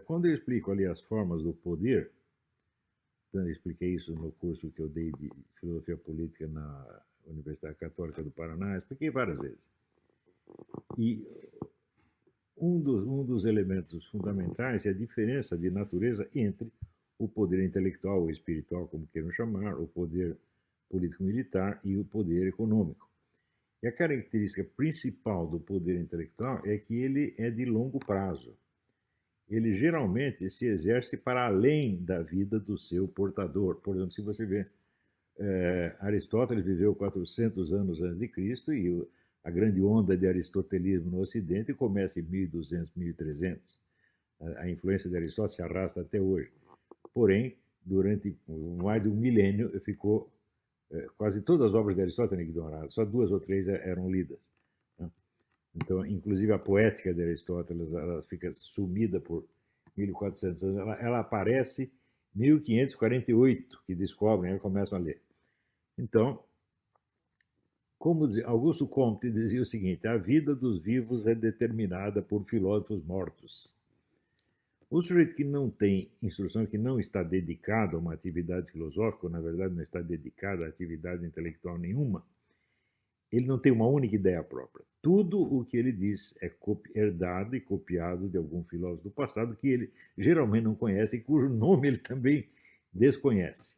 Quando eu explico ali as formas do poder, então eu expliquei isso no curso que eu dei de filosofia política na Universidade Católica do Paraná, expliquei várias vezes. E um dos elementos fundamentais é a diferença de natureza entre o poder intelectual ou espiritual, como queiram chamar, o poder político-militar e o poder econômico. E a característica principal do poder intelectual é que ele é de longo prazo. Ele geralmente se exerce para além da vida do seu portador. Por exemplo, se você vê, Aristóteles viveu 400 anos antes de Cristo e a grande onda de aristotelismo no Ocidente começa em 1200, 1300. A influência de Aristóteles se arrasta até hoje. Porém, durante mais de um milênio, ficou quase todas as obras de Aristóteles ignoradas, só 2 ou 3 eram lidas. Né? Então, inclusive a poética de Aristóteles, ela fica sumida por 1400 anos, ela aparece em 1548, que descobrem, aí começam a ler. Então, como Augusto Comte dizia o seguinte: a vida dos vivos é determinada por filósofos mortos. O sujeito que não tem instrução, que não está dedicado a uma atividade filosófica, ou na verdade não está dedicado a atividade intelectual nenhuma, ele não tem uma única ideia própria. Tudo o que ele diz é herdado e copiado de algum filósofo do passado que ele geralmente não conhece e cujo nome ele também desconhece.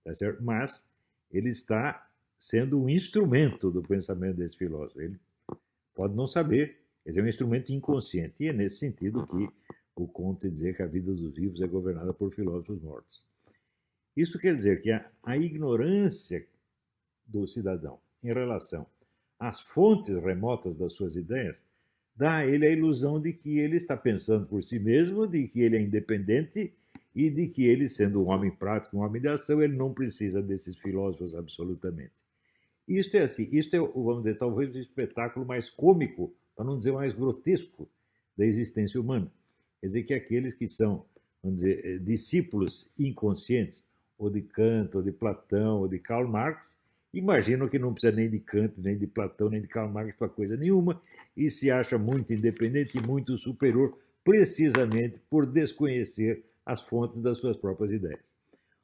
Tá certo? Mas ele está sendo um instrumento do pensamento desse filósofo. Ele pode não saber, mas é um instrumento inconsciente. E é nesse sentido que o Comte dizer que a vida dos vivos é governada por filósofos mortos. Isso quer dizer que a ignorância do cidadão em relação às fontes remotas das suas ideias dá a ele a ilusão de que ele está pensando por si mesmo, de que ele é independente e de que ele, sendo um homem prático, um homem de ação, ele não precisa desses filósofos absolutamente. Isto é assim, isto é, vamos dizer, talvez o espetáculo mais cômico, para não dizer mais grotesco, da existência humana. Quer dizer que aqueles que são, vamos dizer, discípulos inconscientes, ou de Kant, ou de Platão, ou de Karl Marx, imaginam que não precisa nem de Kant, nem de Platão, nem de Karl Marx para coisa nenhuma, e se acha muito independente e muito superior, precisamente por desconhecer as fontes das suas próprias ideias.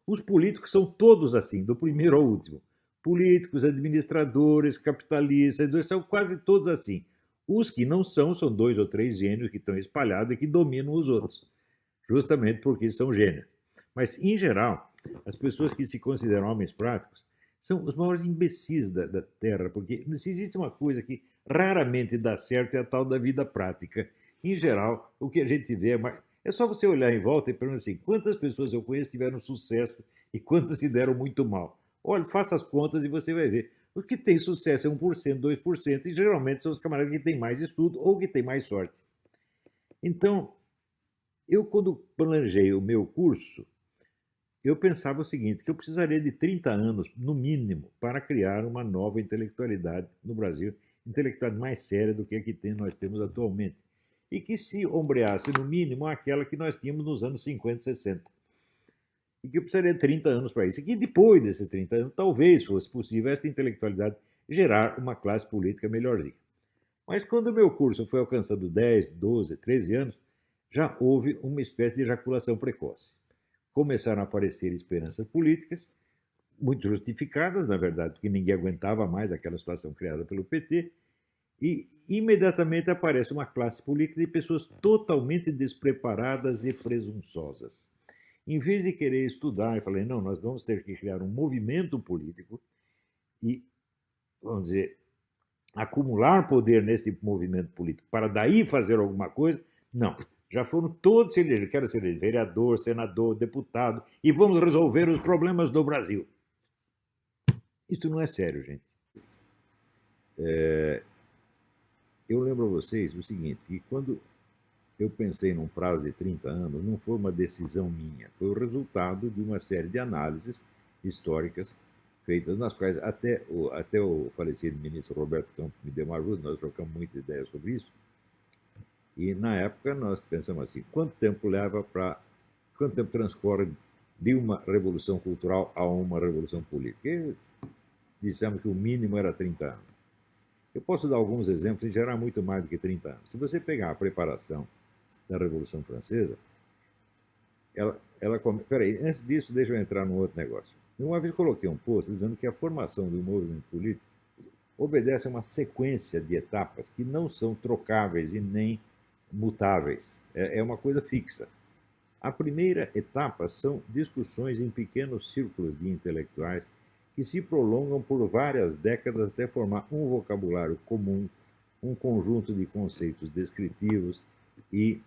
Os políticos são todos assim, do primeiro ao último. Políticos, administradores, capitalistas, são quase todos assim. Os que não são 2 ou 3 gênios que estão espalhados e que dominam os outros, justamente porque são gênios. Mas, em geral, as pessoas que se consideram homens práticos são os maiores imbecis da Terra, porque se existe uma coisa que raramente dá certo é a tal da vida prática. Em geral, o que a gente vê é só você olhar em volta e perguntar assim: quantas pessoas eu conheço tiveram sucesso e quantas se deram muito mal? Olha, faça as contas e você vai ver. Os que têm sucesso é 1%, 2%, e geralmente são os camaradas que têm mais estudo ou que têm mais sorte. Então, eu, quando planejei o meu curso, eu pensava o seguinte, que eu precisaria de 30 anos, no mínimo, para criar uma nova intelectualidade no Brasil, intelectualidade mais séria do que a que nós temos atualmente, e que se ombreasse, no mínimo, aquela que nós tínhamos nos anos 50 e 60. E que eu precisaria de 30 anos para isso. E que depois desses 30 anos, talvez fosse possível esta intelectualidade gerar uma classe política melhorzinha. Mas quando o meu curso foi alcançando 10, 12, 13 anos, já houve uma espécie de ejaculação precoce. Começaram a aparecer esperanças políticas, muito justificadas, na verdade, porque ninguém aguentava mais aquela situação criada pelo PT, e imediatamente aparece uma classe política de pessoas totalmente despreparadas e presunçosas. Em vez de querer estudar, eu falei, não, nós vamos ter que criar um movimento político e, vamos dizer, acumular poder nesse movimento político para daí fazer alguma coisa. Não, já foram todos se eleger. Quero ser vereador, senador, deputado e vamos resolver os problemas do Brasil. Isso não é sério, gente. Eu lembro a vocês o seguinte, que quando eu pensei num prazo de 30 anos, não foi uma decisão minha, foi o resultado de uma série de análises históricas feitas, nas quais até o falecido ministro Roberto Campos me deu uma ajuda, nós trocamos muita ideia sobre isso, e na época nós pensamos assim, quanto tempo transcorre de uma revolução cultural a uma revolução política? E dissemos que o mínimo era 30 anos. Eu posso dar alguns exemplos, em geral muito mais do que 30 anos. Se você pegar a preparação da Revolução Francesa, Peraí, antes disso, deixa eu entrar num outro negócio. Uma vez coloquei um post dizendo que a formação do movimento político obedece a uma sequência de etapas que não são trocáveis e nem mutáveis. É uma coisa fixa. A primeira etapa são discussões em pequenos círculos de intelectuais que se prolongam por várias décadas até formar um vocabulário comum, um conjunto de conceitos descritivos e,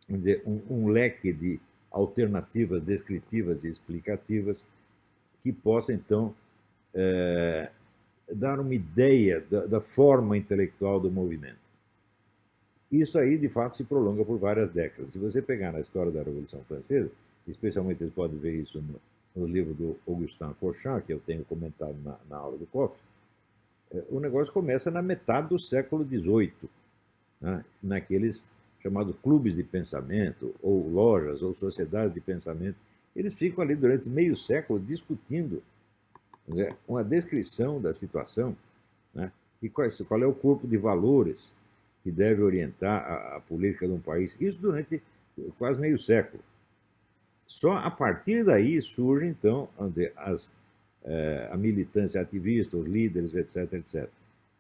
vamos dizer, um leque de alternativas descritivas e explicativas que possa, então, dar uma ideia da forma intelectual do movimento. Isso aí, de fato, se prolonga por várias décadas. Se você pegar na história da Revolução Francesa, especialmente você pode ver isso no livro do Augustin Forchamp, que eu tenho comentado na aula do COF, o negócio começa na metade do século XVIII, né, naqueles chamados clubes de pensamento, ou lojas, ou sociedades de pensamento. Eles ficam ali durante meio século discutindo, dizer, uma descrição da situação, né, e qual é o corpo de valores que deve orientar a política de um país. Isso durante quase meio século. Só a partir daí surge, então, vamos dizer, a militância ativista, os líderes, etc, etc.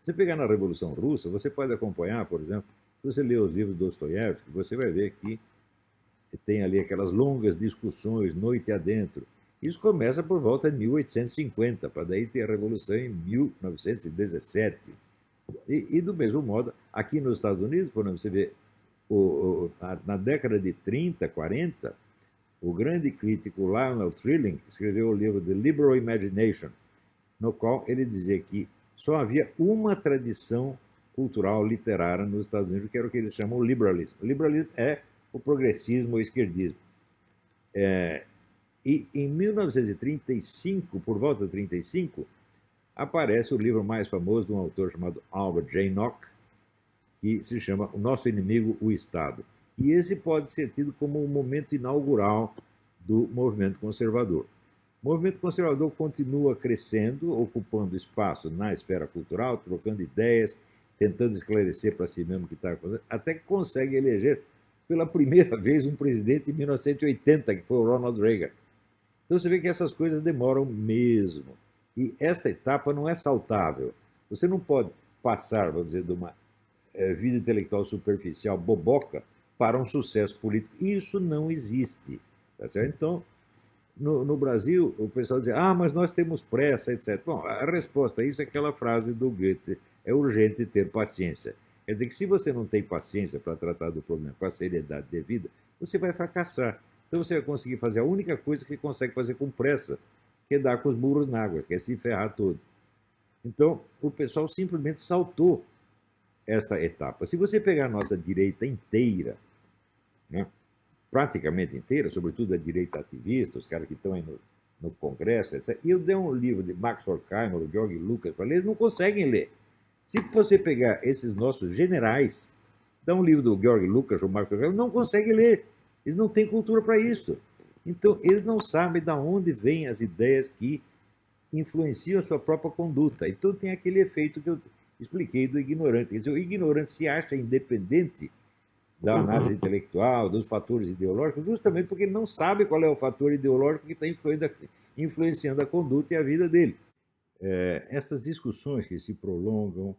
Se você pegar na Revolução Russa, você pode acompanhar, por exemplo, se você ler os livros de Dostoiévski, você vai ver que tem ali aquelas longas discussões, noite adentro. Isso começa por volta de 1850, para daí ter a Revolução em 1917. E do mesmo modo, aqui nos Estados Unidos, por exemplo, você vê, na década de 30, 40, o grande crítico Lionel Trilling escreveu o livro The Liberal Imagination, no qual ele dizia que só havia uma tradição cultural literária nos Estados Unidos, que era o que eles chamam de liberalismo. O liberalismo é o progressismo ou o esquerdismo. E em 1935, por volta de 35, aparece o livro mais famoso de um autor chamado Albert J. Nock, que se chama O Nosso Inimigo, o Estado. E esse pode ser tido como um momento inaugural do movimento conservador. O movimento conservador continua crescendo, ocupando espaço na esfera cultural, trocando ideias, tentando esclarecer para si mesmo o que está acontecendo, até que consegue eleger pela primeira vez um presidente em 1980, que foi o Ronald Reagan. Então você vê que essas coisas demoram mesmo. E esta etapa não é saltável. Você não pode passar, vamos dizer, de uma vida intelectual superficial, boboca, para um sucesso político. Isso não existe. Tá certo? Então, no Brasil, o pessoal diz, mas nós temos pressa, etc. Bom, a resposta a isso é aquela frase do Goethe, é urgente ter paciência. Quer dizer que se você não tem paciência para tratar do problema com a seriedade devida, você vai fracassar. Então você vai conseguir fazer a única coisa que consegue fazer com pressa, que é dar com os burros na água, que é se ferrar todo. Então, o pessoal simplesmente saltou esta etapa. Se você pegar a nossa direita inteira, né, praticamente inteira, sobretudo a direita ativista, os caras que estão aí no Congresso, etc. E eu dei um livro de Max Horkheimer, o Georg Lucas, para ler, eles não conseguem ler. Se você pegar esses nossos generais, dá um livro do Georg Lucas ou Max Horkheimer, não conseguem ler. Eles não têm cultura para isso. Então, eles não sabem de onde vêm as ideias que influenciam a sua própria conduta. Então, tem aquele efeito que eu expliquei do ignorante. Quer dizer, o ignorante se acha independente da análise intelectual, dos fatores ideológicos, justamente porque ele não sabe qual é o fator ideológico que está influenciando a conduta e a vida dele. Essas discussões que se prolongam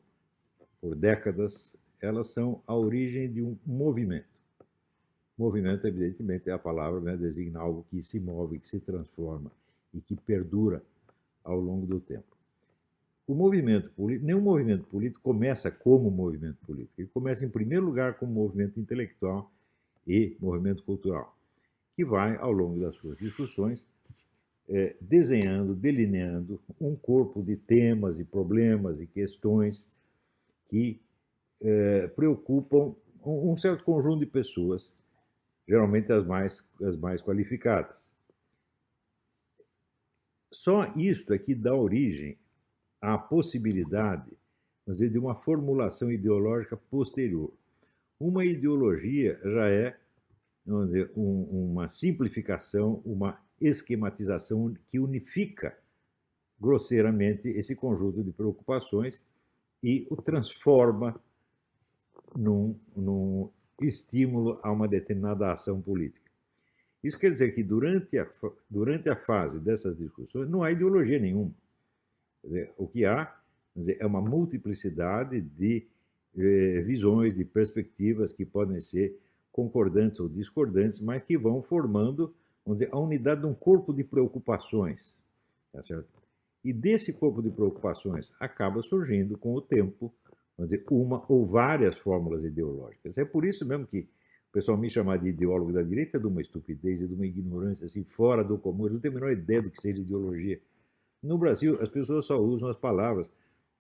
por décadas, elas são a origem de um movimento. Movimento, evidentemente, é a palavra, né, designa algo que se move, que se transforma e que perdura ao longo do tempo. O movimento político, nenhum movimento político começa como movimento político. Ele começa, em primeiro lugar, como movimento intelectual e movimento cultural, que vai, ao longo das suas discussões, desenhando, delineando um corpo de temas e problemas e questões que preocupam um certo conjunto de pessoas, geralmente as mais qualificadas. Só isto é que dá origem à possibilidade, vamos dizer, de uma formulação ideológica posterior. Uma ideologia já é, vamos dizer, uma simplificação, uma esquematização que unifica grosseiramente esse conjunto de preocupações e o transforma num estímulo a uma determinada ação política. Isso quer dizer que durante a fase dessas discussões não há ideologia nenhuma. Quer dizer, o que há, quer dizer, é uma multiplicidade de visões, de perspectivas que podem ser concordantes ou discordantes, mas que vão formando, vamos dizer, a unidade de um corpo de preocupações. Tá certo? E desse corpo de preocupações acaba surgindo, com o tempo, vamos dizer, uma ou várias fórmulas ideológicas. É por isso mesmo que o pessoal me chamar de ideólogo da direita é de uma estupidez e de uma ignorância assim, fora do comum. Eu não tenho a menor ideia do que seja ideologia. No Brasil, as pessoas só usam as palavras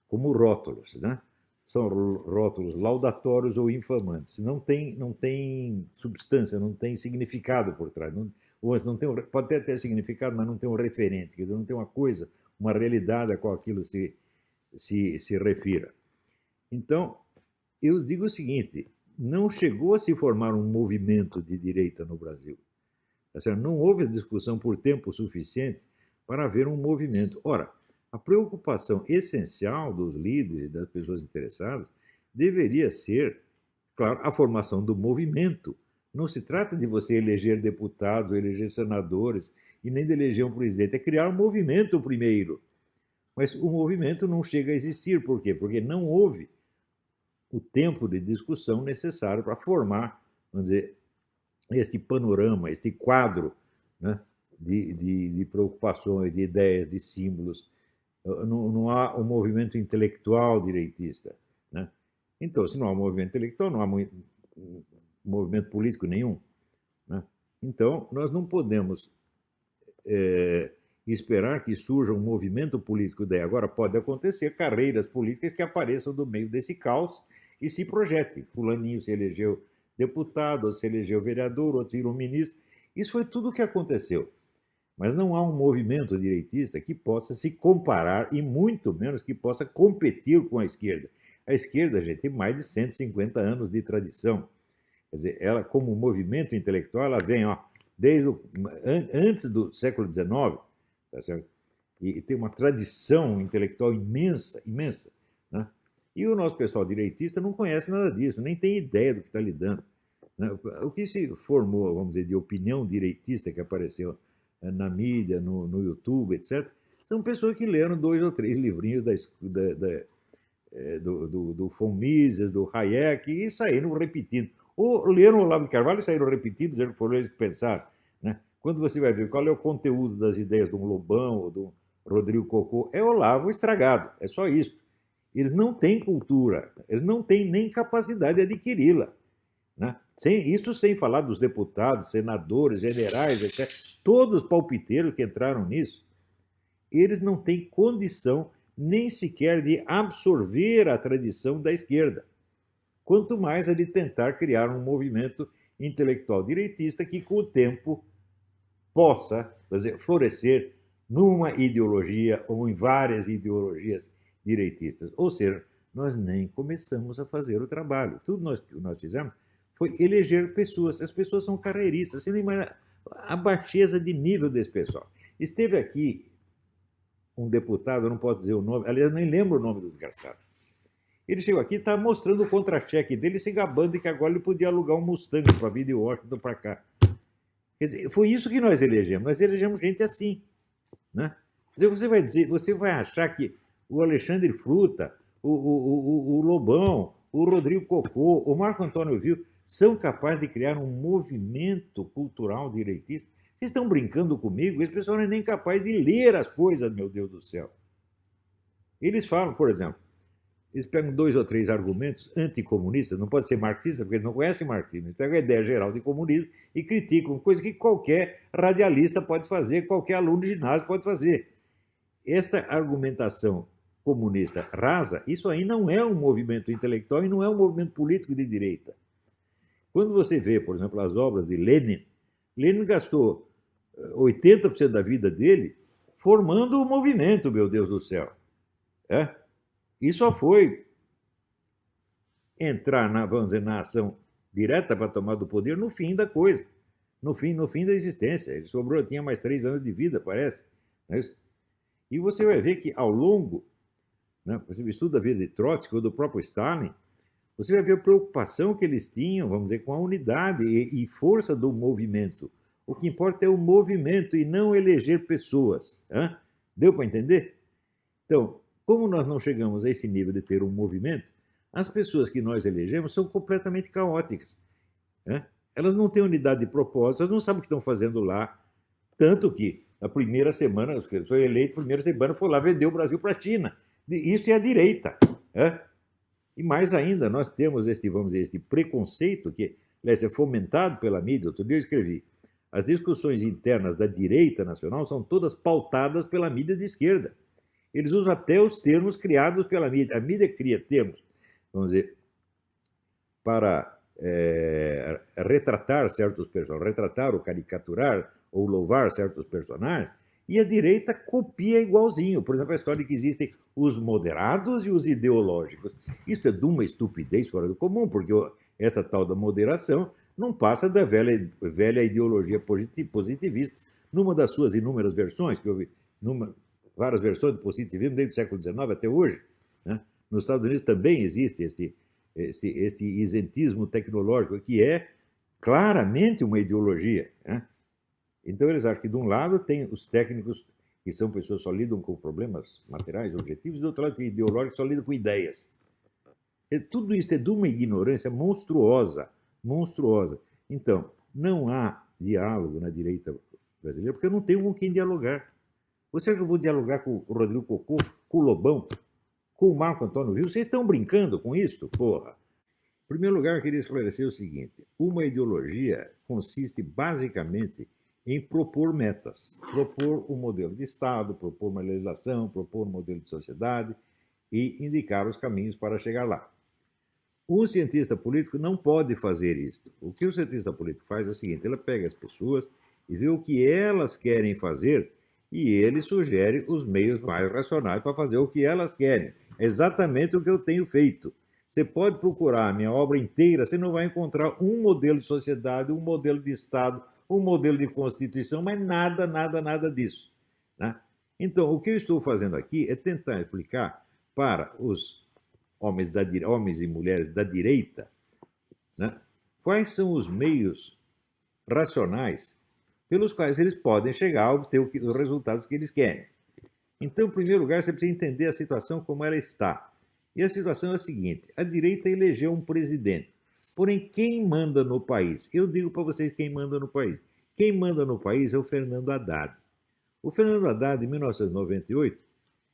como rótulos, né? São rótulos laudatórios ou infamantes. Não tem substância, não tem significado por trás. Não tem, pode até ter significado, mas não tem um referente, quer dizer, não tem uma coisa, uma realidade a qual aquilo se refira. Então, eu digo o seguinte, não chegou a se formar um movimento de direita no Brasil. Não houve discussão por tempo suficiente para haver um movimento. Ora, a preocupação essencial dos líderes, das pessoas interessadas, deveria ser, claro, a formação do movimento. Não se trata de você eleger deputados, eleger senadores, e nem de eleger um presidente. É criar um movimento primeiro. Mas o movimento não chega a existir. Por quê? Porque não houve o tempo de discussão necessário para formar, vamos dizer, este panorama, este quadro, né, de preocupações, de ideias, de símbolos. Não há um movimento intelectual direitista. Né? Então, se não há um movimento intelectual, não há movimento político nenhum. Né? Então, nós não podemos esperar que surja um movimento político daí. Agora, pode acontecer carreiras políticas que apareçam do meio desse caos e se projetem. Fulaninho se elegeu deputado, ou se elegeu vereador, outro virou ministro. Isso foi tudo o que aconteceu. Mas não há um movimento direitista que possa se comparar e muito menos que possa competir com a esquerda. A esquerda, gente, tem mais de 150 anos de tradição. Quer dizer, ela, como movimento intelectual, ela vem desde antes do século XIX, tá certo? E tem uma tradição intelectual imensa, imensa. Né? E o nosso pessoal direitista não conhece nada disso, nem tem ideia do que está lidando. Né? O que se formou, vamos dizer, de opinião direitista que apareceu na mídia, no YouTube, etc., são pessoas que leram 2 ou 3 livrinhos do von Mises, do Hayek, e saíram repetindo. Ou leram o Olavo de Carvalho e saíram repetindo, dizendo que foram eles que pensaram. Né? Quando você vai ver qual é o conteúdo das ideias de um Lobão ou do Rodrigo Cocô, é Olavo estragado, é só isso. Eles não têm cultura, eles não têm nem capacidade de adquiri-la. Né? Isso sem falar dos deputados, senadores, generais, etc. Todos os palpiteiros que entraram nisso, eles não têm condição nem sequer de absorver a tradição da esquerda. Quanto mais a de tentar criar um movimento intelectual direitista que, com o tempo, possa florescer numa ideologia ou em várias ideologias direitistas. Ou seja, nós nem começamos a fazer o trabalho. Tudo que nós fizemos foi eleger pessoas. As pessoas são carreiristas. Você não imagina a baixeza de nível desse pessoal. Esteve aqui um deputado, eu não posso dizer o nome, aliás, eu nem lembro o nome do desgraçado. Ele chegou aqui e está mostrando o contra-cheque dele, se gabando de que agora ele podia alugar um Mustang para vir de Washington para cá. Quer dizer, foi isso que nós elegemos. Nós elegemos gente assim. Né? Quer dizer, você vai achar que o Alexandre Fruta, o Lobão, o Rodrigo Cocô, o Marco Antônio Viu, são capazes de criar um movimento cultural direitista? Vocês estão brincando comigo? Esse pessoal não é nem capaz de ler as coisas, meu Deus do céu. Eles falam, por exemplo, eles pegam 2 ou 3 argumentos anticomunistas, não pode ser marxista, porque eles não conhecem marxismo, eles pegam a ideia geral de comunismo e criticam, coisa que qualquer radialista pode fazer, qualquer aluno de ginásio pode fazer. Esta argumentação comunista rasa, isso aí não é um movimento intelectual e não é um movimento político de direita. Quando você vê, por exemplo, as obras de Lenin, Lenin gastou 80% da vida dele formando o movimento, meu Deus do céu. E só foi entrar vamos dizer, na ação direta para tomar do poder no fim da coisa, no fim da existência. Ele tinha mais 3 anos de vida, parece. Não é isso? E você vai ver que ao longo, né, você estuda a vida de Trotsky ou do próprio Stalin, você vai ver a preocupação que eles tinham, vamos dizer, com a unidade e força do movimento. O que importa é o movimento e não eleger pessoas. Hein? Deu para entender? Então, como nós não chegamos a esse nível de ter um movimento, as pessoas que nós elegemos são completamente caóticas. Né? Elas não têm unidade de propósito, elas não sabem o que estão fazendo lá. Tanto que, na primeira semana, foi eleito, primeira semana, foi lá vender o Brasil para a China. Isso é a direita. Né? E mais ainda, nós temos vamos dizer, este preconceito que é fomentado pela mídia. Outro dia eu escrevi, as discussões internas da direita nacional são todas pautadas pela mídia de esquerda. Eles usam até os termos criados pela mídia. A mídia cria termos, vamos dizer, para retratar certos personagens, retratar ou caricaturar ou louvar certos personagens, e a direita copia igualzinho. Por exemplo, a história de que existem os moderados e os ideológicos. Isso é de uma estupidez fora do comum, porque essa tal da moderação não passa da velha ideologia positivista, numa das suas inúmeras versões, que houve várias versões do positivismo desde o século XIX até hoje. Né? Nos Estados Unidos também existe este isentismo tecnológico, que é claramente uma ideologia. Né? Então, eles acham que, de um lado, tem os técnicos, que são pessoas que só lidam com problemas materiais, objetivos, e do outro lado, tem ideológicos que só lidam com ideias. Tudo isso é de uma ignorância monstruosa, monstruosa. Então, não há diálogo na direita brasileira, porque eu não tenho com quem dialogar. Você acha que eu vou dialogar com o Rodrigo Cocô, com o Lobão, com o Marco Antônio Viu? Vocês estão brincando com isso? Porra! Em primeiro lugar, eu queria esclarecer o seguinte: uma ideologia consiste basicamente em propor metas, propor um modelo de Estado, propor uma legislação, propor um modelo de sociedade e indicar os caminhos para chegar lá. Um cientista político não pode fazer isso. O que o cientista político faz é o seguinte: ele pega as pessoas e vê o que elas querem fazer e ele sugere os meios mais racionais para fazer o que elas querem. É exatamente o que eu tenho feito. Você pode procurar a minha obra inteira, você não vai encontrar um modelo de sociedade, um modelo de Estado, um modelo de Constituição, mas nada disso. Né? Então, o que eu estou fazendo aqui é tentar explicar para os homens e mulheres da direita, né, quais são os meios racionais pelos quais eles podem chegar a obter os resultados que eles querem. Então, em primeiro lugar, você precisa entender a situação como ela está. E a situação é a seguinte: a direita elegeu um presidente. Porém, quem manda no país? Eu digo para vocês quem manda no país. Quem manda no país é o Fernando Haddad. O Fernando Haddad, em 1998,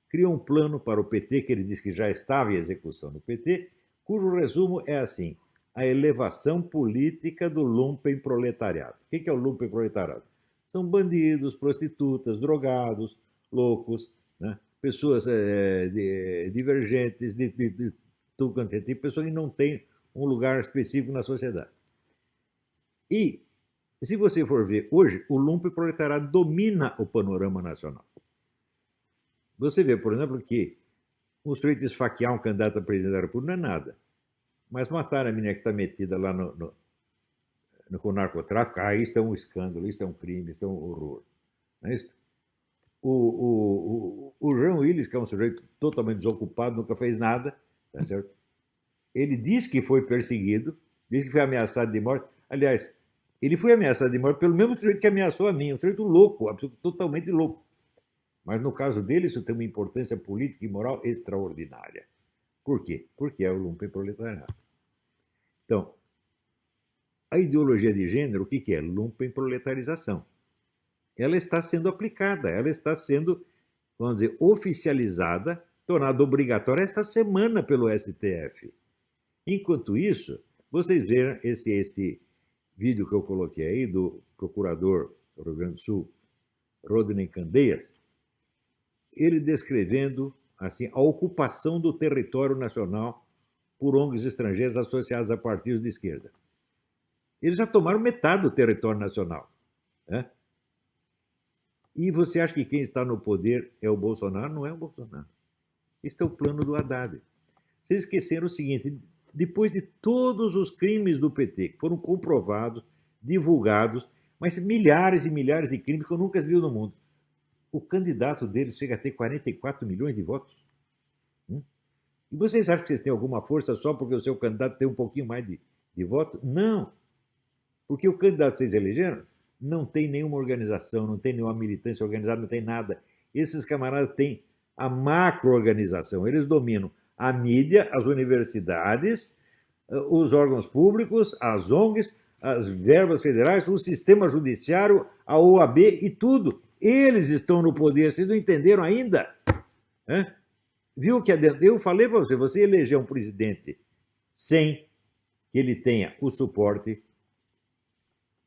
criou um plano para o PT, que ele disse que já estava em execução no PT, cujo resumo é assim: a elevação política do lumpenproletariado. O que é o lumpenproletariado? São bandidos, prostitutas, drogados, loucos, né? Pessoas divergentes, de tudo quanto é tipo, pessoas que não têm um lugar específico na sociedade. E, se você for ver, hoje, o lumpenproletariado domina o panorama nacional. Você vê, por exemplo, que o sujeito esfaquear um candidato a presidente da República não é nada. Mas matar a menina que está metida lá com o narcotráfico, isso é um escândalo, isso é um crime, isso é um horror. Não é isso? O Jean Willis, que é um sujeito totalmente desocupado, nunca fez nada, tá certo? Ele diz que foi perseguido, diz que foi ameaçado de morte. Aliás, ele foi ameaçado de morte pelo mesmo sujeito que ameaçou a mim, um sujeito louco, totalmente louco. Mas no caso dele, isso tem uma importância política e moral extraordinária. Por quê? Porque é o lumpenproletariado. Então, a ideologia de gênero, o que é? Lumpenproletarização. Ela está sendo aplicada, ela está sendo, vamos dizer, oficializada, tornada obrigatória esta semana pelo STF. Enquanto isso, vocês viram esse vídeo que eu coloquei aí do procurador do Rio Grande do Sul, Rodney Candeias, ele descrevendo assim, a ocupação do território nacional por ONGs estrangeiras associadas a partidos de esquerda. Eles já tomaram metade do território nacional. Né? E você acha que quem está no poder é o Bolsonaro? Não é o Bolsonaro. Este é o plano do Haddad. Vocês esqueceram o seguinte: depois de todos os crimes do PT que foram comprovados, divulgados, mas milhares e milhares de crimes que eu nunca vi no mundo, o candidato deles chega a ter 44 milhões de votos. E vocês acham que vocês têm alguma força só porque o seu candidato tem um pouquinho mais de voto? Não. Porque o candidato que vocês elegeram não tem nenhuma organização, não tem nenhuma militância organizada, não tem nada. Esses camaradas têm a macro-organização, eles dominam a mídia, as universidades, os órgãos públicos, as ONGs, as verbas federais, o sistema judiciário, a OAB e tudo. Eles estão no poder, vocês não entenderam ainda? Viu que eu falei para você, você eleger um presidente sem que ele tenha o suporte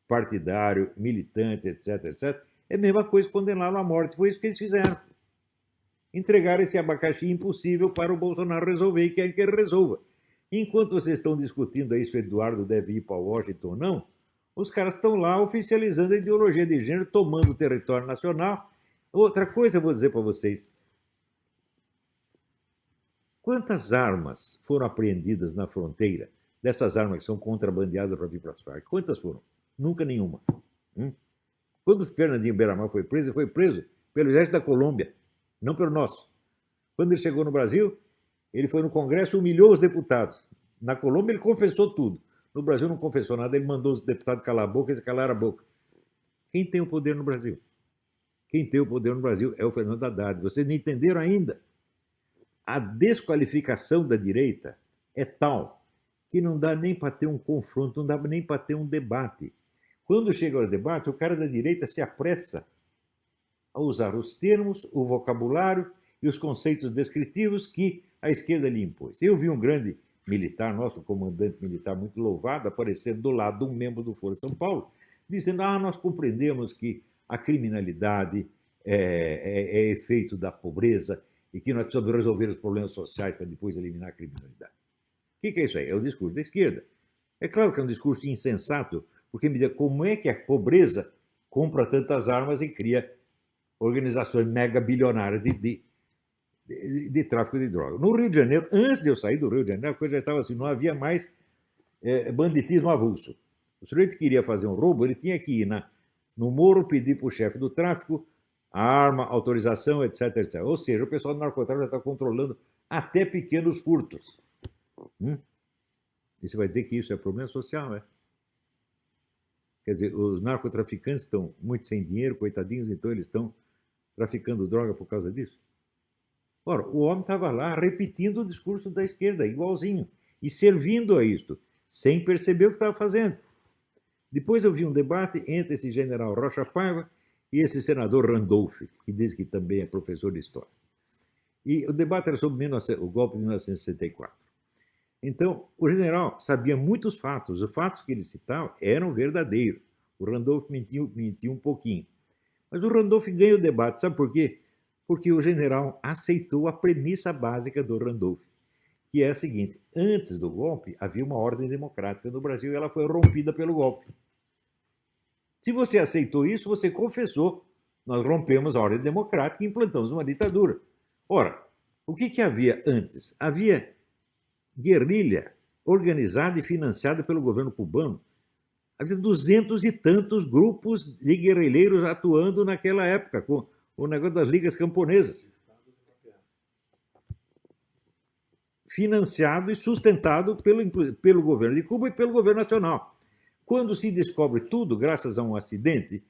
partidário, militante, etc, etc, é a mesma coisa que condená-lo à morte. Foi isso que eles fizeram. Entregaram esse abacaxi impossível para o Bolsonaro resolver e querem que ele resolva. Enquanto vocês estão discutindo aí se o Eduardo deve ir para Washington ou não, os caras estão lá oficializando a ideologia de gênero, tomando o território nacional. Outra coisa eu vou dizer para vocês. Quantas armas foram apreendidas na fronteira, dessas armas que são contrabandeadas para vir para as Farc? Quantas foram? Nunca nenhuma. Quando Fernandinho Beiramar foi preso, ele foi preso pelo exército da Colômbia, não pelo nosso. Quando ele chegou no Brasil, ele foi no Congresso e humilhou os deputados. Na Colômbia ele confessou tudo. No Brasil não confessou nada, ele mandou os deputados calar a boca e eles calaram a boca. Quem tem o poder no Brasil? Quem tem o poder no Brasil é o Fernando Haddad. Vocês não entenderam ainda? A desqualificação da direita é tal que não dá nem para ter um confronto, não dá nem para ter um debate. Quando chega o debate, o cara da direita se apressa a usar os termos, o vocabulário e os conceitos descritivos que a esquerda lhe impôs. Eu vi um grande militar, nosso comandante militar muito louvado, aparecer do lado de um membro do Foro São Paulo, dizendo: nós compreendemos que a criminalidade é efeito da pobreza e que nós precisamos resolver os problemas sociais para depois eliminar a criminalidade. O que é isso aí? É o discurso da esquerda. É claro que é um discurso insensato, porque me diz como é que a pobreza compra tantas armas e cria organizações mega bilionárias de tráfico de drogas. No Rio de Janeiro, antes de eu sair do Rio de Janeiro, a coisa já estava assim, não havia mais banditismo avulso. O sujeito que queria fazer um roubo, ele tinha que ir no Moro pedir para o chefe do tráfico a arma, autorização, etc, etc. Ou seja, o pessoal do narcotráfico já está controlando até pequenos furtos. E você vai dizer que isso é problema social, né? Quer dizer, os narcotraficantes estão muito sem dinheiro, coitadinhos, então eles estão traficando droga por causa disso. Ora, o homem estava lá repetindo o discurso da esquerda, igualzinho, e servindo a isto, sem perceber o que estava fazendo. Depois eu vi um debate entre esse general Rocha Paiva e esse senador Randolph, que diz que também é professor de história. E o debate era sobre o golpe de 1964. Então, o general sabia muitos fatos. Os fatos que ele citava eram verdadeiros. O Randolph mentia um pouquinho. Mas o Randolph ganha o debate. Sabe por quê? Porque o general aceitou a premissa básica do Randolph, que é a seguinte: antes do golpe havia uma ordem democrática no Brasil e ela foi rompida pelo golpe. Se você aceitou isso, você confessou: nós rompemos a ordem democrática e implantamos uma ditadura. Ora, o que havia antes? Havia guerrilha organizada e financiada pelo governo cubano. Havia 200 e tantos grupos de guerrilheiros atuando naquela época, com o negócio das ligas camponesas. Financiado e sustentado pelo governo de Cuba e pelo governo nacional. Quando se descobre tudo, graças a um acidente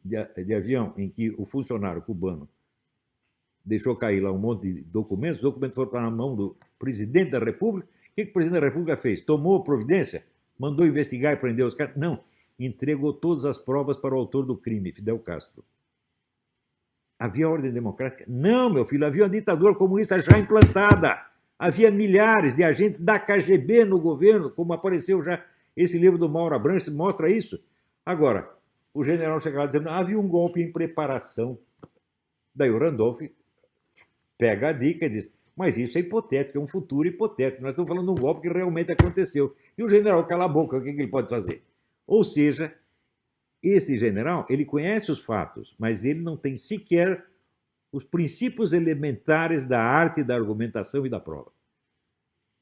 de avião em que o funcionário cubano deixou cair lá um monte de documentos, os documentos foram para a mão do presidente da República. O que o presidente da República fez? Tomou providência? Mandou investigar e prender os caras? Não. Entregou todas as provas para o autor do crime, Fidel Castro. Havia ordem democrática? Não, meu filho, havia uma ditadura comunista já implantada. Havia milhares de agentes da KGB no governo, como apareceu já esse livro do Mauro Abranches, mostra isso. Agora, o general chega lá dizendo: havia um golpe em preparação. Daí o Randolph pega a dica e diz: mas isso é hipotético, é um futuro hipotético. Nós estamos falando de um golpe que realmente aconteceu. E o general cala a boca, o que ele pode fazer? Ou seja, esse general, ele conhece os fatos, mas ele não tem sequer os princípios elementares da arte da argumentação e da prova.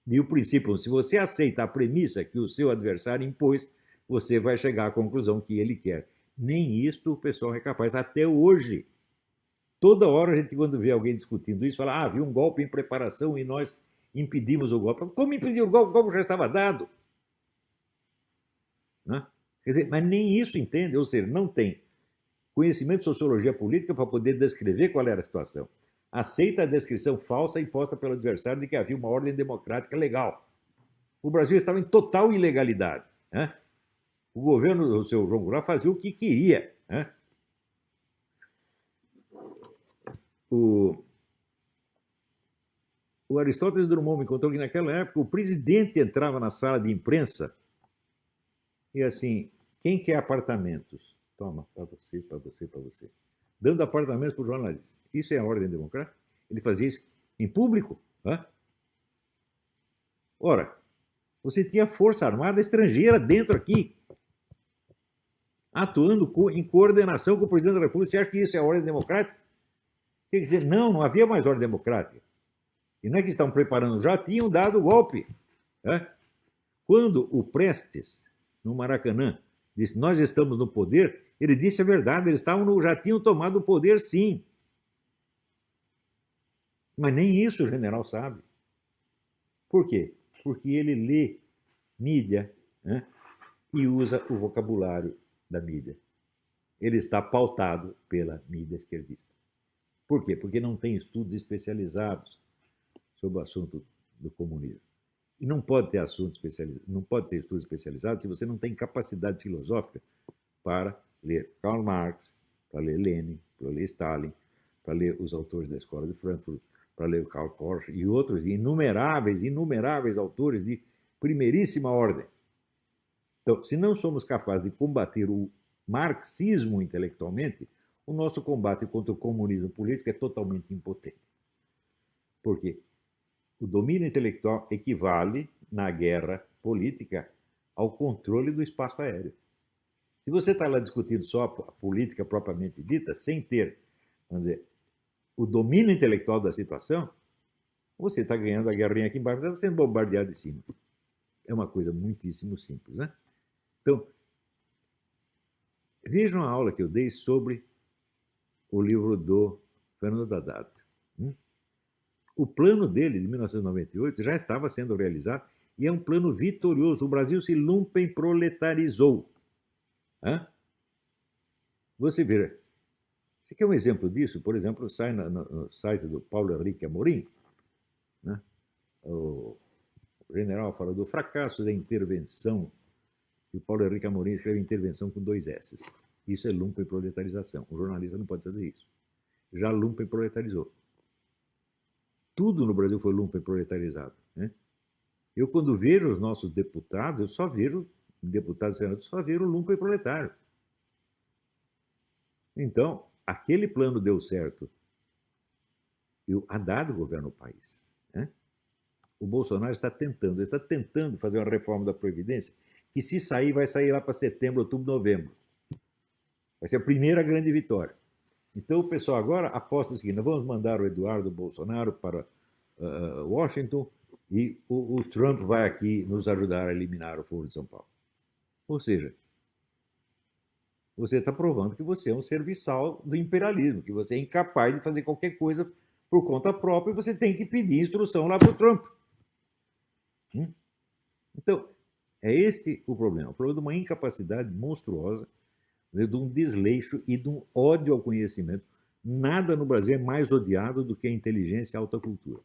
E o princípio, se você aceita a premissa que o seu adversário impôs, você vai chegar à conclusão que ele quer. Nem isto o pessoal é capaz, até hoje. Toda hora a gente, quando vê alguém discutindo isso, fala: havia um golpe em preparação e nós impedimos o golpe. Como impedir o golpe? O golpe já estava dado. Né? Quer dizer, mas nem isso entende, ou seja, não tem conhecimento de sociologia política para poder descrever qual era a situação. Aceita a descrição falsa imposta pelo adversário de que havia uma ordem democrática legal. O Brasil estava em total ilegalidade. Né? O governo do seu João Goulart fazia o que queria. Né? O Aristóteles Drummond me contou que naquela época o presidente entrava na sala de imprensa e assim, quem quer apartamentos? Toma, para você, para você, para você. Dando apartamentos para o jornalista. Isso é a ordem democrática? Ele fazia isso em público. Né? Ora, você tinha força armada estrangeira dentro aqui, atuando em coordenação com o presidente da República. Você acha que isso é a ordem democrática? Quer dizer, não havia mais ordem democrática. E não é que estavam preparando, já tinham dado o golpe. Né? Quando o Prestes, no Maracanã, disse, nós estamos no poder, ele disse a verdade, eles já tinham tomado o poder, sim. Mas nem isso o general sabe. Por quê? Porque ele lê mídia, né, e usa o vocabulário da mídia. Ele está pautado pela mídia esquerdista. Por quê? Porque não tem estudos especializados sobre o assunto do comunismo. E não pode ter assunto especializado, não pode ter estudo especializado se você não tem capacidade filosófica para ler Karl Marx, para ler Lenin, para ler Stalin, para ler os autores da Escola de Frankfurt, para ler o Karl Popper e outros inumeráveis autores de primeiríssima ordem. Então, se não somos capazes de combater o marxismo intelectualmente, o nosso combate contra o comunismo político é totalmente impotente. Por quê? O domínio intelectual equivale, na guerra política, ao controle do espaço aéreo. Se você está lá discutindo só a política propriamente dita, sem ter, vamos dizer, o domínio intelectual da situação, você está ganhando a guerrinha aqui embaixo, está sendo bombardeado de cima. É uma coisa muitíssimo simples, né? Então, vejam a aula que eu dei sobre o livro do Fernando Haddad. O plano dele, de 1998, já estava sendo realizado e é um plano vitorioso. O Brasil se lumpenproletarizou. Você vê, você quer um exemplo disso? Por exemplo, sai no site do Paulo Henrique Amorim, né? O general fala do fracasso da intervenção, e o Paulo Henrique Amorim escreve intervenção com 2 S's. Isso é lumpenproletarização. O jornalista não pode fazer isso. Já lumpenproletarizou. Tudo no Brasil foi lumpenproletarizado. Né? Eu, quando vejo os nossos deputados, eu só vejo, deputados e senadores, só vejo o lumpenproletário. Então, aquele plano deu certo. E o Haddad governa o país. Né? O Bolsonaro está tentando fazer uma reforma da Previdência, que se sair, vai sair lá para setembro, outubro, novembro. Vai ser a primeira grande vitória. Então, o pessoal agora aposta o seguinte, nós vamos mandar o Eduardo Bolsonaro para Washington e o Trump vai aqui nos ajudar a eliminar o Foro de São Paulo. Ou seja, você está provando que você é um serviçal do imperialismo, que você é incapaz de fazer qualquer coisa por conta própria e você tem que pedir instrução lá para o Trump. Então, é este o problema de uma incapacidade monstruosa, de um desleixo e de um ódio ao conhecimento. Nada no Brasil é mais odiado do que a inteligência e a alta cultura.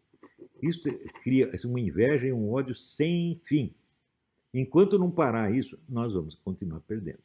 Isso cria uma inveja e um ódio sem fim. Enquanto não parar isso, nós vamos continuar perdendo.